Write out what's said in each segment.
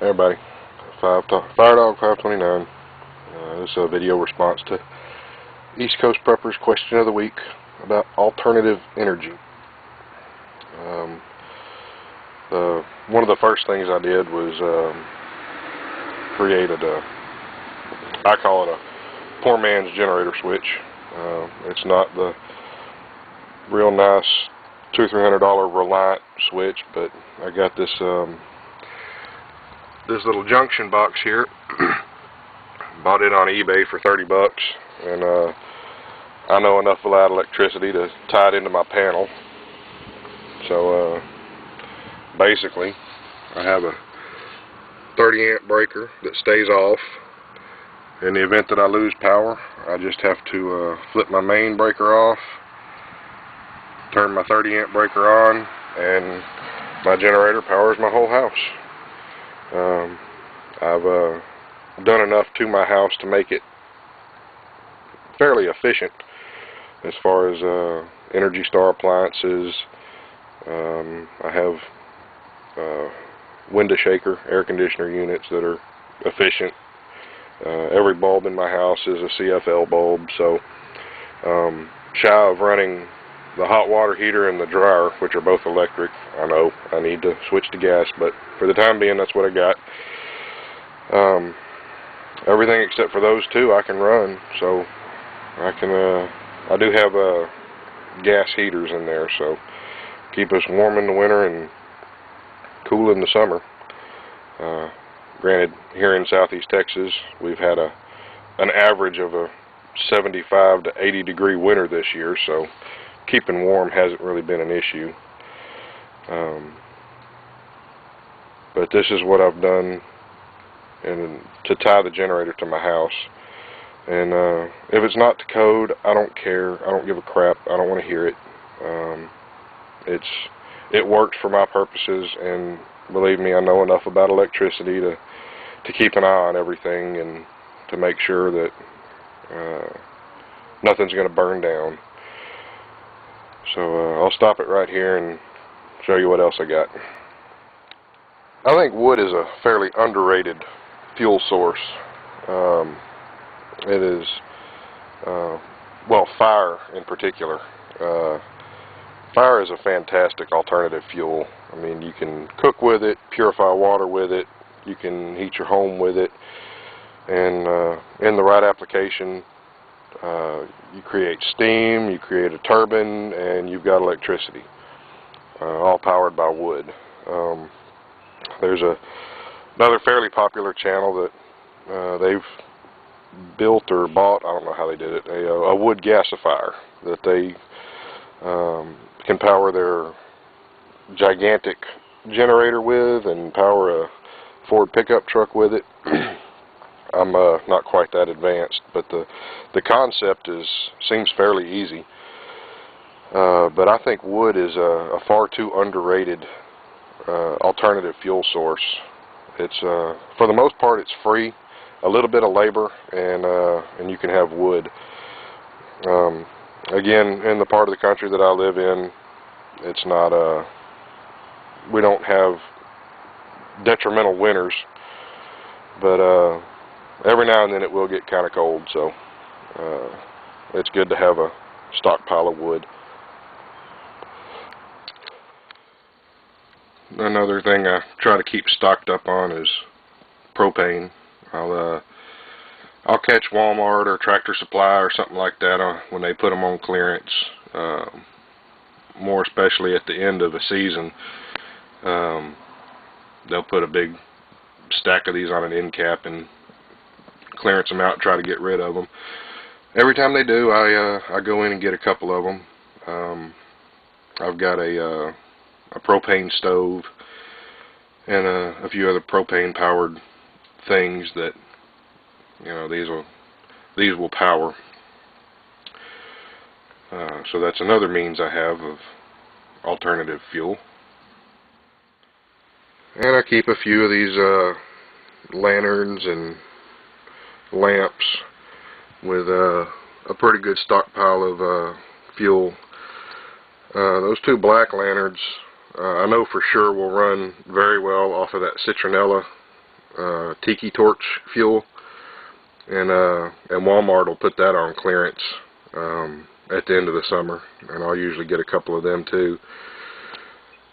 Hey everybody, Fire Dog 529. This is a video response to East Coast Preppers question of the week about alternative energy. One of the first things I did was created I call it a poor man's generator switch. It's not the real nice $200 or $300 Reliant switch, but I got this this little junction box here. Bought it on eBay for 30 bucks, and I know enough about electricity to tie it into my panel. So basically I have a 30 amp breaker that stays off. In the event that I lose power, I just have to flip my main breaker off, turn my 30 amp breaker on, and my generator powers my whole house. I've done enough to my house to make it fairly efficient as far as Energy Star appliances. I have window shaker air conditioner units that are efficient. Every bulb in my house is a CFL bulb, so shy of running the hot water heater and the dryer, which are both electric. I know I need to switch to gas, but for the time being, that's what I got. Everything except for those two I can run, so I do have gas heaters in there, so keep us warm in the winter and cool in the summer. Granted, here in southeast Texas, we've had an average of a 75 to 80 degree winter this year, so keeping warm hasn't really been an issue. But this is what I've done to tie the generator to my house. And if it's not to code, I don't care. I don't give a crap. I don't want to hear it. It works for my purposes, and believe me, I know enough about electricity to keep an eye on everything and to make sure that nothing's going to burn down. So I'll stop it right here and show you what else I got. I think wood is a fairly underrated fuel source. It is, well, fire in particular. Fire is a fantastic alternative fuel. I mean, you can cook with it, purify water with it, you can heat your home with it, and in the right application, you create steam, you create a turbine, and you've got electricity, all powered by wood. There's another fairly popular channel that they've built or bought, I don't know how they did it, a wood gasifier that they can power their gigantic generator with and power a Ford pickup truck with it. I'm not quite that advanced, but the concept seems fairly easy. But I think wood is a far too underrated alternative fuel source. It's for the most part, it's free, a little bit of labor, and you can have wood. Again, in the part of the country that I live in, it's not we don't have detrimental winters, but every now and then it will get kind of cold, so it's good to have a stockpile of wood. Another thing I try to keep stocked up on is propane. I'll catch Walmart or Tractor Supply or something like that when they put them on clearance, more especially at the end of a season. They'll put a big stack of these on an end cap and clearance them out and try to get rid of them. Every time they do, I go in and get a couple of them. I've got a propane stove and a few other propane powered things that, you know, these will power. So that's another means I have of alternative fuel. And I keep a few of these lanterns and lamps with a pretty good stockpile of fuel. Those two black lanterns I know for sure will run very well off of that citronella tiki torch fuel, and Walmart will put that on clearance at the end of the summer, and I'll usually get a couple of them too.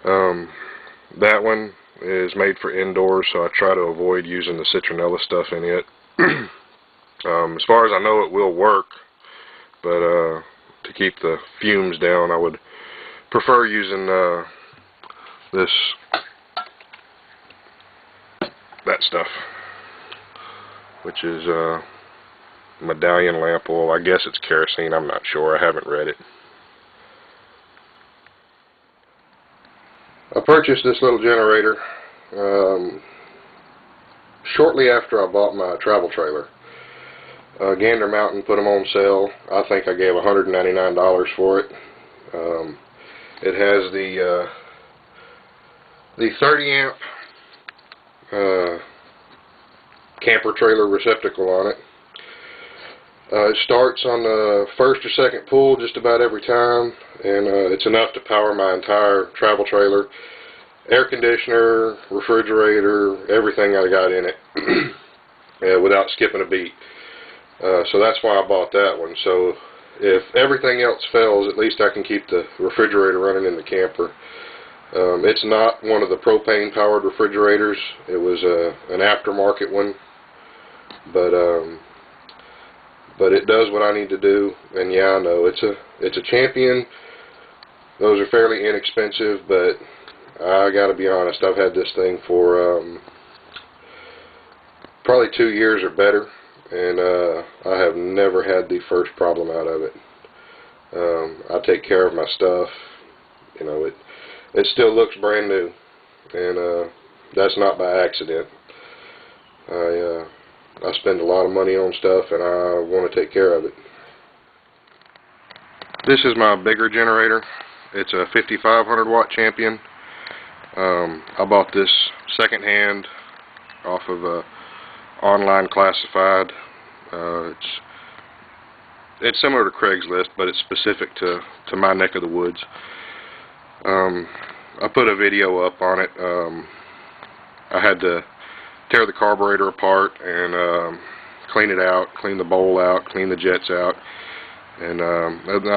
That one is made for indoors, so I try to avoid using the citronella stuff in it. As far as I know, it will work, but to keep the fumes down, I would prefer using that stuff, which is medallion lamp oil. I guess it's kerosene, I'm not sure, I haven't read it. I purchased this little generator shortly after I bought my travel trailer. Gander Mountain put them on sale. I think I gave $199 for it. It has the 30 amp camper trailer receptacle on it. It starts on the first or second pull just about every time, and it's enough to power my entire travel trailer. Air conditioner, refrigerator, everything I got in it without skipping a beat. So that's why I bought that one. So if everything else fails, at least I can keep the refrigerator running in the camper. It's not one of the propane powered refrigerators. It was an aftermarket one, but it does what I need to do. And yeah, I know it's a Champion. Those are fairly inexpensive, but I gotta be honest, I've had this thing for probably 2 years or better, and I have never had the first problem out of it. I take care of my stuff. You know, it still looks brand new, and that's not by accident. I spend a lot of money on stuff, and I want to take care of it. This is my bigger generator. It's a 5500 watt Champion. I bought this secondhand off of a online classified. It's similar to Craigslist, but it's specific to my neck of the woods. I put a video up on it. I had to tear the carburetor apart and clean it out, clean the bowl out, clean the jets out. And I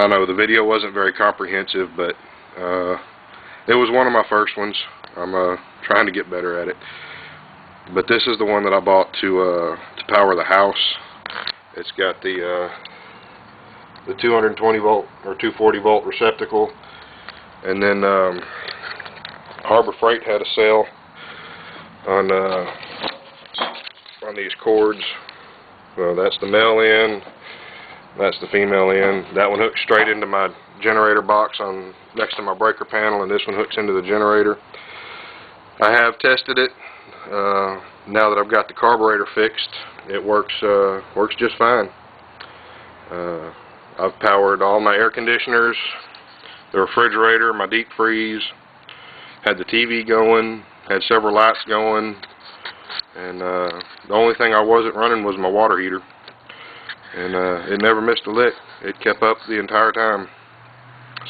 know the video wasn't very comprehensive, but it was one of my first ones. I'm trying to get better at it. But this is the one that I bought to power the house. It's got the 220 volt or 240 volt receptacle, and then Harbor Freight had a sale on these cords. That's the male end, that's the female end. That one hooks straight into my generator box on next to my breaker panel, and this one hooks into the generator. I have tested it. Now that I've got the carburetor fixed, it works just fine. I've powered all my air conditioners, the refrigerator, my deep freeze, had the TV going, had several lights going, and the only thing I wasn't running was my water heater, and it never missed a lick. It kept up the entire time.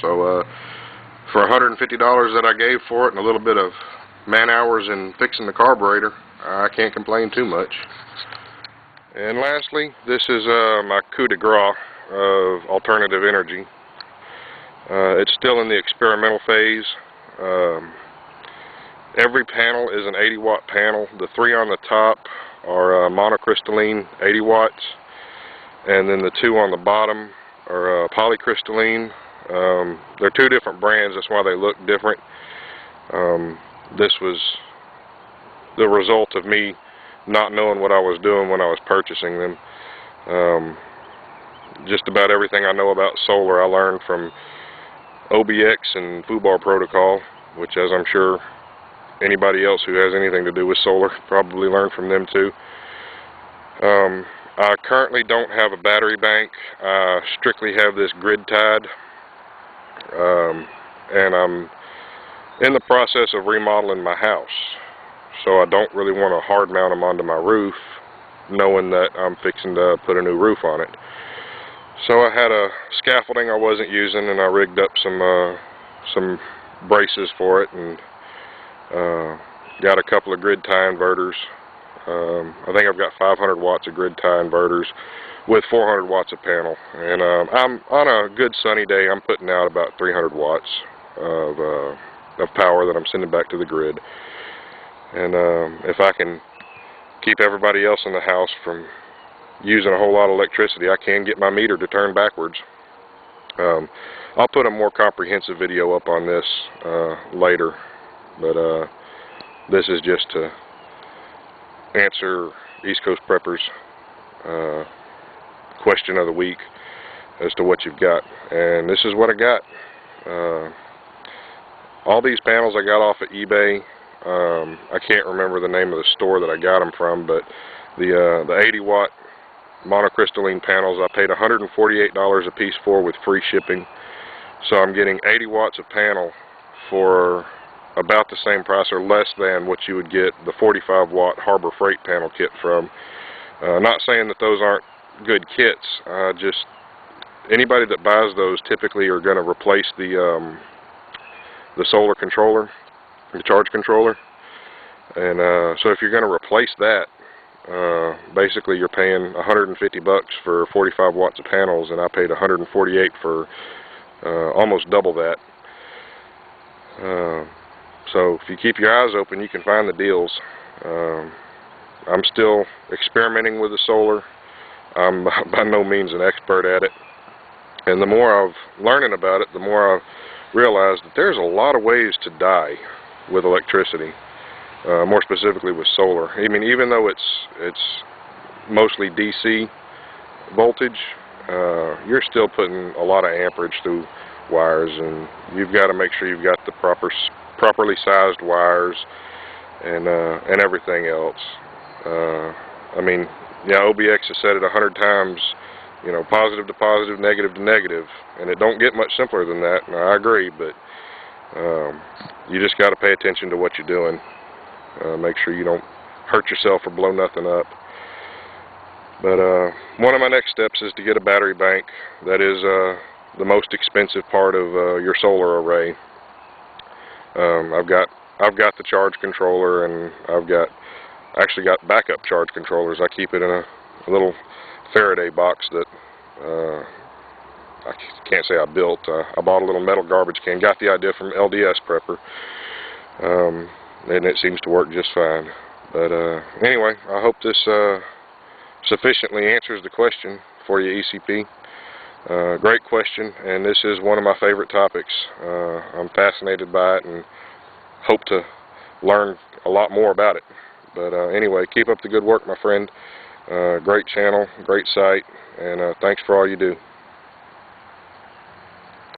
So for $150 that I gave for it and a little bit of man hours in fixing the carburetor, I can't complain too much. And lastly, this is my coup de grace of alternative energy. It's still in the experimental phase. Every panel is an 80 watt panel. The three on the top are monocrystalline 80 watts, and then the two on the bottom are polycrystalline. They're two different brands, that's why they look different. This was the result of me not knowing what I was doing when I was purchasing them. Just about everything I know about solar I learned from OBX and FUBAR protocol, which, as I'm sure anybody else who has anything to do with solar probably learned from them too. I currently don't have a battery bank. I strictly have this grid tied, and I'm in the process of remodeling my house, so I don't really want to hard mount them onto my roof, knowing that I'm fixing to put a new roof on it. So I had a scaffolding I wasn't using, and I rigged up some braces for it, and got a couple of grid tie inverters. I think I've got 500 watts of grid tie inverters with 400 watts of panel, and I'm on a good sunny day, I'm putting out about 300 watts of power that I'm sending back to the grid. And if I can keep everybody else in the house from using a whole lot of electricity, I can get my meter to turn backwards. I'll put a more comprehensive video up on this later, but this is just to answer East Coast Preppers question of the week as to what you've got. And this is what I got. All these panels I got off of eBay. I can't remember the name of the store that I got them from, but the 80 watt monocrystalline panels I paid $148 a piece for with free shipping. So I'm getting 80 watts of panel for about the same price or less than what you would get the 45 watt Harbor Freight panel kit from. Not saying that those aren't good kits, just anybody that buys those typically are going to replace the solar controller, the charge controller, and so if you're going to replace that, basically you're paying $150 for 45 watts of panels, and I paid $148 for almost double that. So if you keep your eyes open, you can find the deals. I'm still experimenting with the solar. I'm by no means an expert at it, and the more I've learning about it, the more I've realized that there's a lot of ways to die with electricity, more specifically with solar. I mean, even though it's mostly DC voltage, you're still putting a lot of amperage through wires, and you've got to make sure you've got the properly sized wires and everything else. I mean, yeah, OBX has said it 100 times, you know, positive to positive, negative to negative, and it don't get much simpler than that, and I agree, but you just got to pay attention to what you're doing. Make sure you don't hurt yourself or blow nothing up. But one of my next steps is to get a battery bank. That is the most expensive part of your solar array. I've got the charge controller, and I've actually got backup charge controllers. I keep it in a little Faraday box that I can't say I built. I bought a little metal garbage can. Got the idea from LDS Prepper, and it seems to work just fine. But anyway, I hope this sufficiently answers the question for you, ECP. Great question, and this is one of my favorite topics. I'm fascinated by it and hope to learn a lot more about it. But anyway, keep up the good work, my friend. Great channel, great site, and thanks for all you do.